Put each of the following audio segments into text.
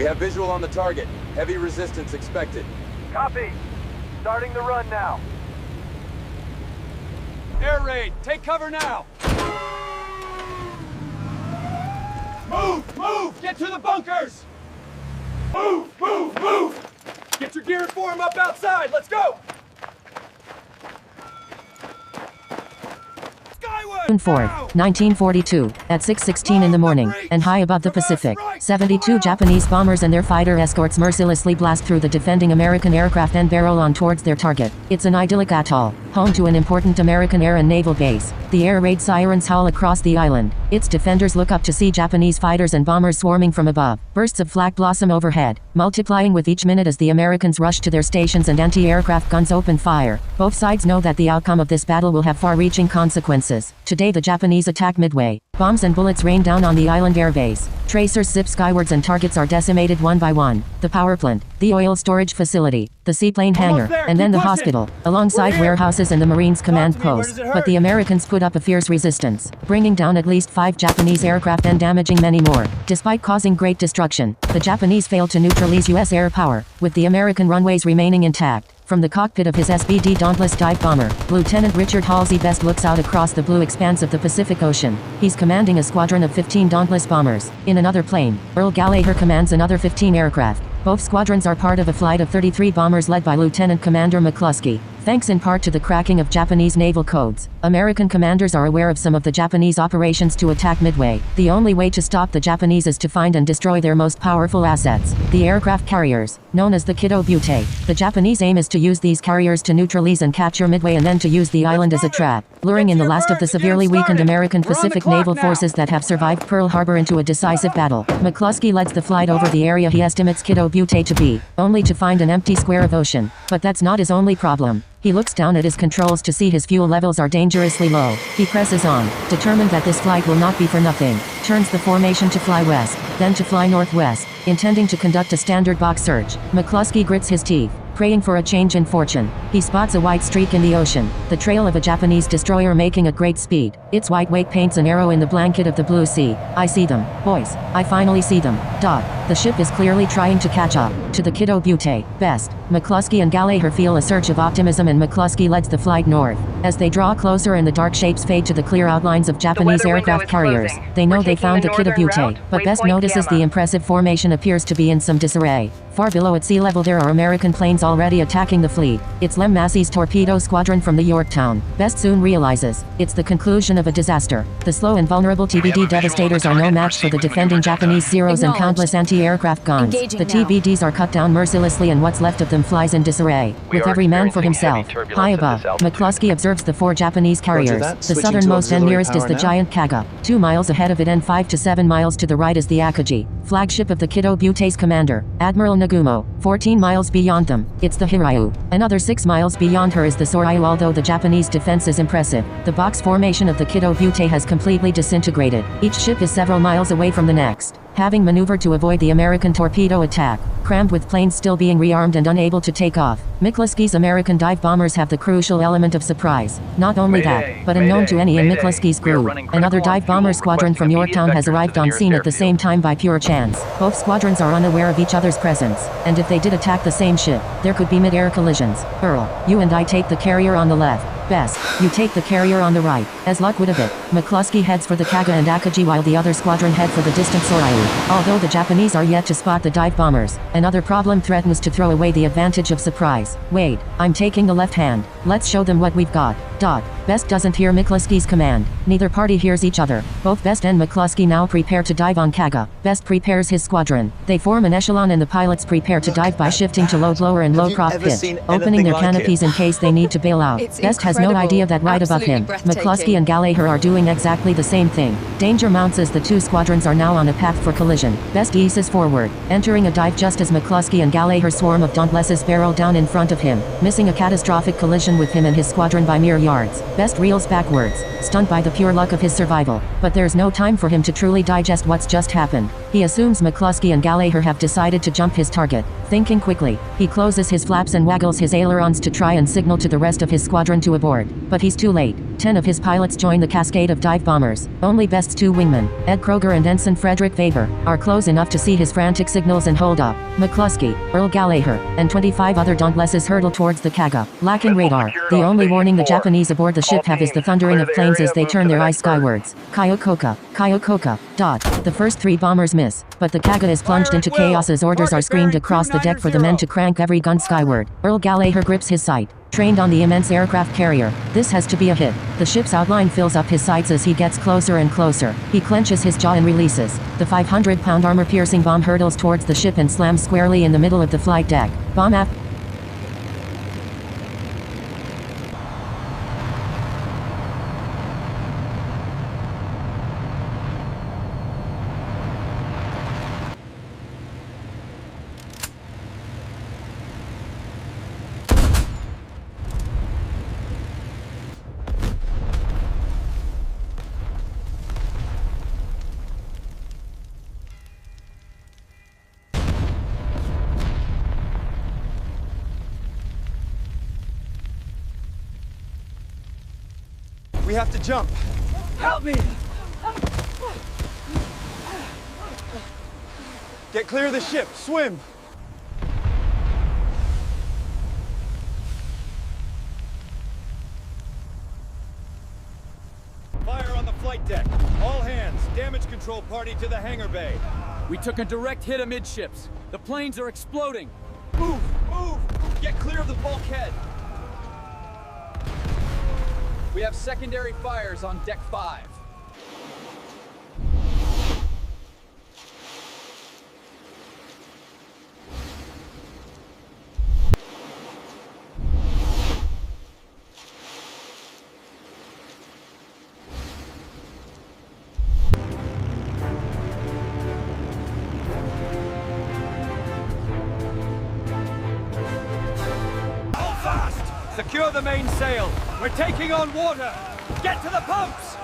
have visual on the target. Heavy resistance expected. Copy. Starting the run now. Air raid! Take cover now! Move! Move! Get to the bunkers! Move! Move! Move! Get your gear and form up outside! Let's go! June 4, 1942, at 6:16 in the morning, and high above the Pacific, 72 Japanese bombers and their fighter escorts mercilessly blast through the defending American aircraft and barrel on towards their target. It's an idyllic atoll, home to an important American air and naval base. The air raid sirens howl across the island. Its defenders look up to see Japanese fighters and bombers swarming from above. Bursts of flak blossom overhead, multiplying with each minute as the Americans rush to their stations and anti-aircraft guns open fire. Both sides know that the outcome of this battle will have far-reaching consequences. Today the Japanese attack Midway. Bombs and bullets rain down on the island airbase. Tracers zip skywards and targets are decimated one by one. The power plant, the oil storage facility, the seaplane hangar, and then the hospital, alongside warehouses and the Marines command post. But the Americans put up a fierce resistance, bringing down at least 5 Japanese aircraft and damaging many more. Despite causing great destruction, the Japanese failed to neutralize U.S. air power, with the American runways remaining intact. From the cockpit of his SBD Dauntless dive bomber, Lieutenant Richard Halsey Best looks out across the blue expanse of the Pacific Ocean. He's commanding a squadron of 15 Dauntless bombers. In another plane, Earl Gallagher commands another 15 aircraft. Both squadrons are part of a flight of 33 bombers led by Lieutenant Commander McCluskey. Thanks in part to the cracking of Japanese naval codes, American commanders are aware of some of the Japanese operations to attack Midway. The only way to stop the Japanese is to find and destroy their most powerful assets, the aircraft carriers, known as the Kido Butai. The Japanese aim is to use these carriers to neutralize and capture Midway and then to use the island as a trap, luring in the last of the severely weakened American Pacific naval forces that have survived Pearl Harbor into a decisive battle. McCluskey leads the flight over the area he estimates Kido Butai to be, only to find an empty square of ocean. But that's not his only problem. He looks down at his controls to see his fuel levels are dangerously low. He presses on, determined that this flight will not be for nothing, turns the formation to fly west, then to fly northwest, intending to conduct a standard box search. McCluskey grits his teeth, praying for a change in fortune. He spots a white streak in the ocean, the trail of a Japanese destroyer making at great speed. Its white wake paints an arrow in the blanket of the blue sea. I see them, boys. I finally see them. The ship is clearly trying to catch up to the Kido Butai. Best. McCluskey and Gallagher feel a surge of optimism and McCluskey leads the flight north. As they draw closer and the dark shapes fade to the clear outlines of Japanese aircraft carriers, they know they found the Kido Butai. But Best notices the impressive formation appears to be in some disarray. Far below at sea level there are American planes already attacking the fleet. It's Lem Massey's torpedo squadron from the Yorktown. Best soon realizes, it's the conclusion of a disaster. The slow and vulnerable TBD Devastators are no match for the defending Japanese Zeros and countless anti-aircraft guns. The TBDs are cut down mercilessly and what's left of them flies in disarray, with every man for himself. High above, McCluskey observes the 4 Japanese carriers. The southernmost and nearest is the giant Kaga. 2 miles ahead of it and 5 to 7 miles to the right is the Akagi, flagship of the Kido Butai's commander, Admiral Nagumo. 14 miles beyond them, it's the Hiryu. Another 6 miles beyond her is the Soryu. Although the Japanese defense is impressive, the box formation of the Kido Butai has completely disintegrated. Each ship is several miles away from the next, having maneuvered to avoid the American torpedo attack, crammed with planes still being rearmed and unable to take off. McCluskey's American dive bombers have the crucial element of surprise. Not only that, but unknown to any in McCluskey's crew, another dive bomber squadron from Yorktown has arrived on scene at the same time by pure chance. Both squadrons are unaware of each other's presence, and if they did attack the same ship, there could be mid-air collisions. Earl, you and I take the carrier on the left. Best, you take the carrier on the right. As luck would have it, McCluskey heads for the Kaga and Akagi while the other squadron head for the distant Soryu. Although the Japanese are yet to spot the dive bombers, another problem threatens to throw away the advantage of surprise. Wade, I'm taking the left hand. Let's show them what we've got. Best doesn't hear McCluskey's command. Neither party hears each other. Both Best and McCluskey now prepare to dive on Kaga. Best prepares his squadron. They form an echelon and the pilots prepare to dive by shifting to low blower and low prop pitch, opening their canopies in case they need to bail out. Best has no idea that right above him, McCluskey and Gallagher are doing exactly the same thing. Danger mounts as the 2 squadrons are now on a path for collision. Best eases forward, entering a dive just as McCluskey and Gallagher's swarm of Dauntlesses barrel down in front of him, missing a catastrophic collision with him and his squadron by mere yards. Best reels backwards, stunned by the pure luck of his survival. But there's no time for him to truly digest what's just happened. He assumes McCluskey and Gallagher have decided to jump his target. Thinking quickly, he closes his flaps and waggles his ailerons to try and signal to the rest of his squadron to aboard. But he's too late. 10 of his pilots join the cascade of dive bombers. Only Best's 2 wingmen, Ed Kroger and Ensign Frederick Weber, are close enough to see his frantic signals and hold up. McCluskey, Earl Gallagher, and 25 other Dauntlesses hurtle towards the Kaga. Lacking radar, the only warning the Japanese aboard the ship have is the thundering of planes as they turn their eyes skywards. Kyokoka, Kyokoka, dot. The first 3 bombers miss, but the Kaga is plunged into chaos as orders are screamed across the deck for the men to crank every gun skyward. Earl Gallagher grips his sight. Trained on the immense aircraft carrier, this has to be a hit. The ship's outline fills up his sights as he gets closer and closer. He clenches his jaw and releases. The 500-pound armor-piercing bomb hurtles towards the ship and slams squarely in the middle of the flight deck. Bomb after We have to jump. Help me! Get clear of the ship. Swim. Fire on the flight deck. All hands. Damage control party to the hangar bay. We took a direct hit amidships. The planes are exploding. Move! Move! Get clear of the bulkhead. We have secondary fires on deck 5. Hold fast! Secure the mainsail. We're taking on water. Get to the pumps!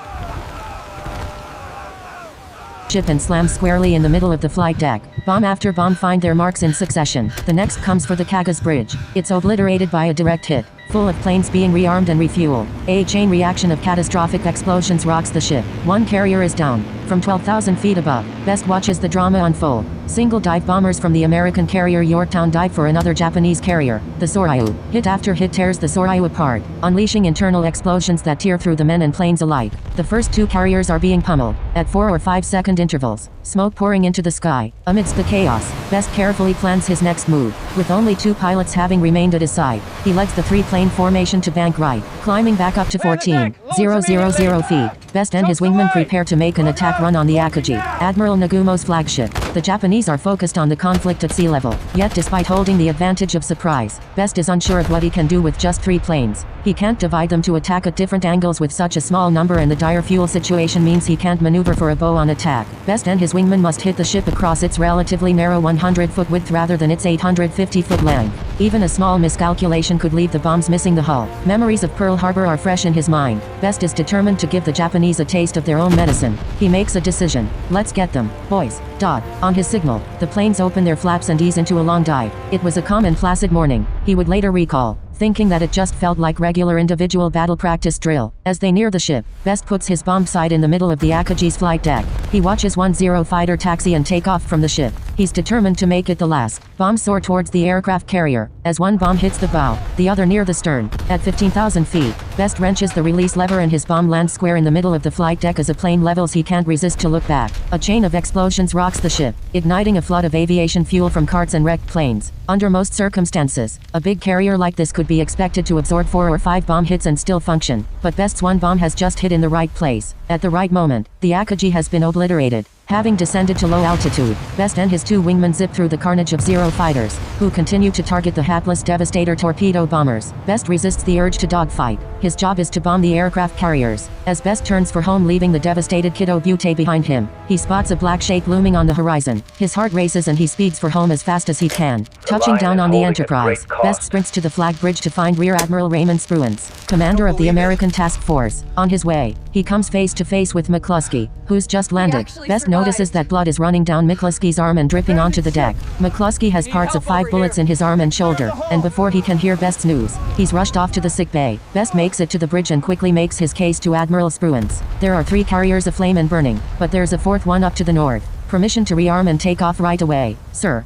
ship and slams squarely in the middle of the flight deck. Bomb after bomb find their marks in succession. The next comes for the Kaga's bridge. It's obliterated by a direct hit, full of planes being rearmed and refueled. A chain reaction of catastrophic explosions rocks the ship. One carrier is down. From 12,000 feet above, Best watches the drama unfold. Single dive bombers from the American carrier Yorktown dive for another Japanese carrier, the Soryu. Hit after hit tears the Soryu apart, unleashing internal explosions that tear through the men and planes alike. The first two carriers are being pummeled, at 4 or 5 second intervals. Smoke pouring into the sky. Amidst the chaos, Best carefully plans his next move. With only 2 pilots having remained at his side, he legs the 3-plane formation to bank right, climbing back up to 14,000 feet. Best and his wingmen prepare to make an attack run on the Akagi, Admiral Nagumo's flagship. The Japanese are focused on the conflict at sea level, yet despite holding the advantage of surprise, Best is unsure of what he can do with just 3 planes. He can't divide them to attack at different angles with such a small number, and the dire fuel situation means he can't maneuver for a bow-on attack. Best and his wingmen must hit the ship across its relatively narrow 100-foot width rather than its 850-foot length. Even a small miscalculation could leave the bombs missing the hull. Memories of Pearl Harbor are fresh in his mind. Best is determined to give the Japanese a taste of their own medicine. He makes a decision. Let's get them, boys. Dot. On his signal, the planes open their flaps and ease into a long dive. It was a calm and placid morning, he would later recall, thinking that it just felt like regular individual battle practice drill. As they near the ship, Best puts his bomb sight in the middle of the Akagi's flight deck. He watches 10 fighter taxi and take off from the ship. He's determined to make it the last. Bombs soar towards the aircraft carrier. As one bomb hits the bow, the other near the stern. At 15,000 feet, Best wrenches the release lever and his bomb lands square in the middle of the flight deck. As a plane levels, he can't resist to look back. A chain of explosions rocks the ship, igniting a flood of aviation fuel from carts and wrecked planes. Under most circumstances, a big carrier like this could be expected to absorb 4 or 5 bomb hits and still function. But Best's one bomb has just hit in the right place, at the right moment. The Akagi has been obliterated. Having descended to low altitude, Best and his 2 wingmen zip through the carnage of Zero fighters, who continue to target the hapless Devastator torpedo bombers. Best resists the urge to dogfight. His job is to bomb the aircraft carriers. As Best turns for home, leaving the devastated Kido Butai behind him, he spots a black shape looming on the horizon. His heart races and he speeds for home as fast as he can. Touching down on the Enterprise, Best sprints to the flag bridge to find Rear Admiral Raymond Spruance, commander of the American Task Force. On his way, he comes face to face with McCluskey, who's just landed. Best notices that blood is running down McCluskey's arm and dripping onto the deck. McCluskey has parts of 5 bullets in his arm and shoulder, and before he can hear Best's news, he's rushed off to the sick bay. Best makes it to the bridge and quickly makes his case to Admiral Spruance. There are 3 carriers aflame and burning, but there's a 4th one up to the north. Permission to rearm and take off right away, sir.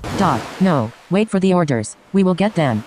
No. Wait for the orders. We will get them.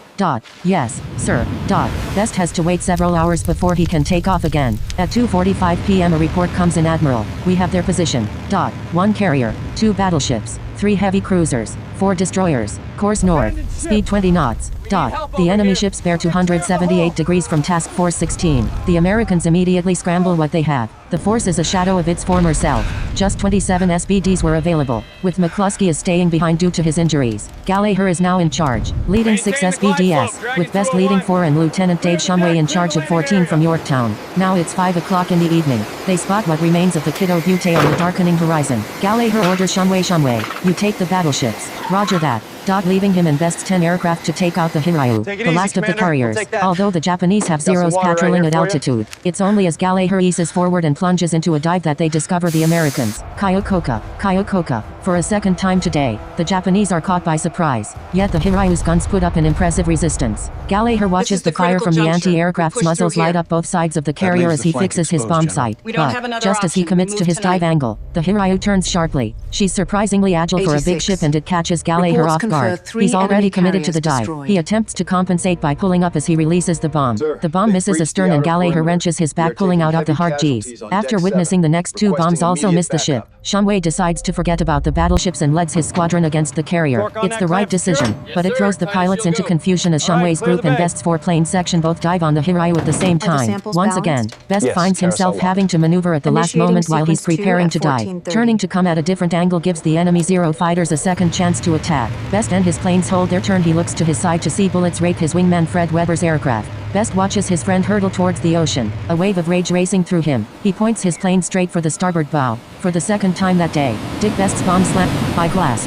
Yes, sir. Best has to wait several hours before he can take off again. At 2:45 p.m. a report comes in, Admiral. We have their position. 1 carrier, 2 battleships, 3 heavy cruisers, 4 destroyers. Course north. Speed 20 knots. The enemy ships bear 278 degrees from Task Force 16. The Americans immediately scramble what they have. The force is a shadow of its former self. Just 27 SBDs were available, with McCluskey is staying behind due to his injuries. Gallagher is now in charge, leading 6 SBDs, with Best leading 4 and Lieutenant Dave Shumway in charge of 14 from Yorktown. Now it's 5 o'clock in the evening. They spot what remains of the Kido Butai on the darkening horizon. Gallagher orders Shumway, you take the battleships. Roger that. Leaving him and Best's 10 aircraft to take out the Hiryu, the last of the carriers. Although the Japanese have Zeros patrolling at altitude, it's only as Gallagher eases forward and plunges into a dive that they discover the Americans. Kyokoka. For a second time today, the Japanese are caught by surprise. Yet the Hiryu's guns put up an impressive resistance. Gallagher watches the fire from the anti-aircraft's muzzles light up both sides of the carrier as he fixes his bomb sight. But, just as he commits to his dive angle, the Hiryu turns sharply. She's surprisingly agile for a big ship and it catches Gallagher off guard. He's already committed to the dive. He attempts to compensate by pulling up as he releases the bomb. The bomb misses astern and Gallagher wrenches his back, pulling out of the hard G's. After witnessing the next 2 bombs also miss the ship, Shumway decides to forget about the battleships and leads his squadron against the carrier. It's the right decision, but it throws the pilots into confusion as Shumway's group and Best's 4-plane section both dive on the Hiryu at the same time. Once again, Best finds himself having to maneuver at the last moment while he's preparing to dive. Turning to come at a different angle gives the enemy Zero fighters a second chance to attack. Best and his planes hold their turn. He looks to his side to see bullets rape his wingman Fred Weber's aircraft. Best watches his friend hurtle towards the ocean, a wave of rage racing through him. He points his plane straight for the starboard bow. For the second time that day, Dick Best's bomb slapped by glass.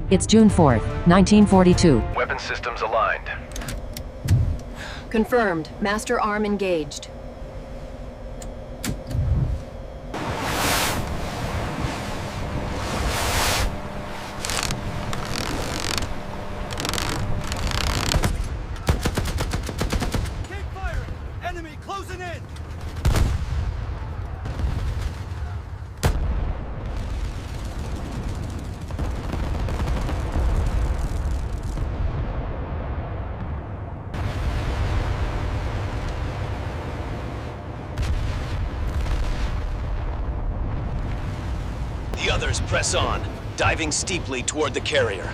It's June 4th, 1942. Weapon systems aligned. Confirmed. Master arm engaged. Closing in! The others press on, diving steeply toward the carrier.